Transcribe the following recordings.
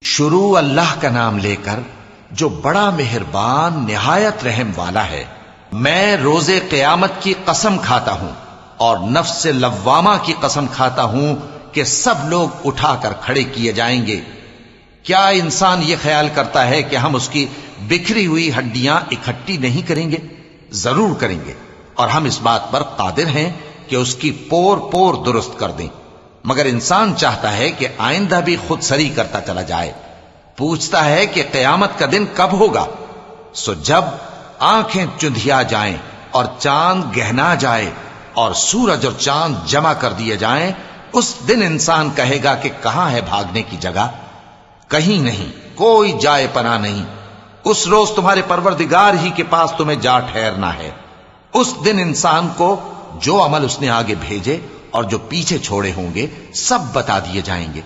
شروع اللہ کا نام لے کر جو بڑا مہربان نہایت رحم والا ہے۔ میں روز قیامت کی قسم کھاتا ہوں اور نفس لوامہ کی قسم کھاتا ہوں کہ سب لوگ اٹھا کر کھڑے کیے جائیں گے۔ کیا انسان یہ خیال کرتا ہے کہ ہم اس کی بکھری ہوئی ہڈیاں اکٹھی نہیں کریں گے؟ ضرور کریں گے، اور ہم اس بات پر قادر ہیں کہ اس کی پور پور درست کر دیں۔ مگر انسان چاہتا ہے کہ آئندہ بھی خود سری کرتا چلا جائے، پوچھتا ہے کہ قیامت کا دن کب ہوگا۔ سو جب آنکھیں چندھیا جائیں اور چاند گہنا جائے اور سورج اور چاند جمع کر دیے جائیں، اس دن انسان کہے گا کہ کہاں ہے بھاگنے کی جگہ؟ کہیں نہیں، کوئی جائے پناہ نہیں۔ اس روز تمہارے پروردگار ہی کے پاس تمہیں جا ٹھہرنا ہے۔ اس دن انسان کو جو عمل اس نے آگے بھیجے اور جو پیچھے چھوڑے ہوں گے سب بتا دیے جائیں گے۔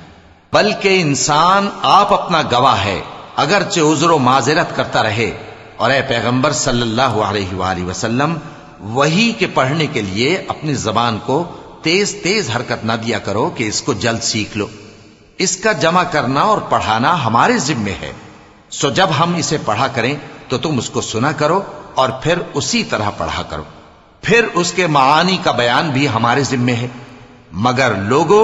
بلکہ انسان آپ اپنا گواہ ہے، اگرچہ عذر و معذرت کرتا رہے۔ اور اے پیغمبر صلی اللہ علیہ وآلہ وسلم، وحی کے پڑھنے کے لیے اپنی زبان کو تیز تیز حرکت نہ دیا کرو کہ اس کو جلد سیکھ لو۔ اس کا جمع کرنا اور پڑھانا ہمارے ذمے ہے۔ سو جب ہم اسے پڑھا کریں تو تم اس کو سنا کرو اور پھر اسی طرح پڑھا کرو۔ پھر اس کے معانی کا بیان بھی ہمارے ذمے ہے۔ مگر لوگو،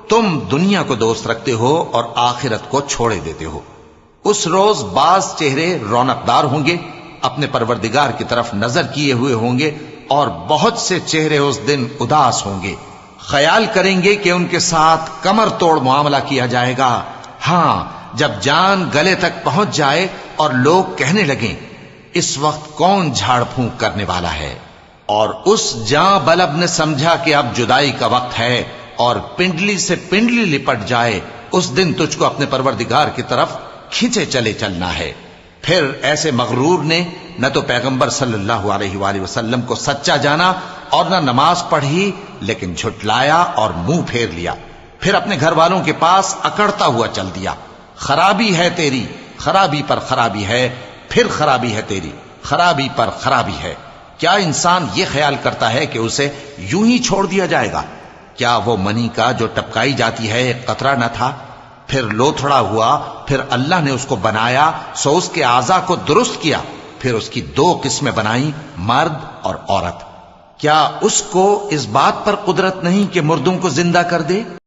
تم دنیا کو دوست رکھتے ہو اور آخرت کو چھوڑے دیتے ہو۔ اس روز بعض چہرے رونقدار ہوں گے، اپنے پروردگار کی طرف نظر کیے ہوئے ہوں گے، اور بہت سے چہرے اس دن اداس ہوں گے، خیال کریں گے کہ ان کے ساتھ کمر توڑ معاملہ کیا جائے گا۔ ہاں، جب جان گلے تک پہنچ جائے اور لوگ کہنے لگیں اس وقت کون جھاڑ پھونک کرنے والا ہے، اور اس جاں بلب نے سمجھا کہ اب جدائی کا وقت ہے اور پنڈلی سے پنڈلی لپٹ جائے، اس دن تجھ کو اپنے پروردگار کی طرف کھینچے چلے چلنا ہے۔ پھر ایسے مغرور نے نہ تو پیغمبر صلی اللہ علیہ وآلہ وسلم کو سچا جانا اور نہ نماز پڑھی، لیکن جھٹلایا اور منہ پھیر لیا، پھر اپنے گھر والوں کے پاس اکڑتا ہوا چل دیا۔ خرابی ہے تیری، خرابی پر خرابی ہے، پھر خرابی ہے تیری، خرابی پر خرابی ہے۔ کیا انسان یہ خیال کرتا ہے کہ اسے یوں ہی چھوڑ دیا جائے گا؟ کیا وہ منی کا جو ٹپکائی جاتی ہے ایک قطرہ نہ تھا، پھر لوتھڑا ہوا، پھر اللہ نے اس کو بنایا، سو اس کے اعضاء کو درست کیا، پھر اس کی دو قسمیں بنائیں، مرد اور عورت۔ کیا اس کو اس بات پر قدرت نہیں کہ مردوں کو زندہ کر دے؟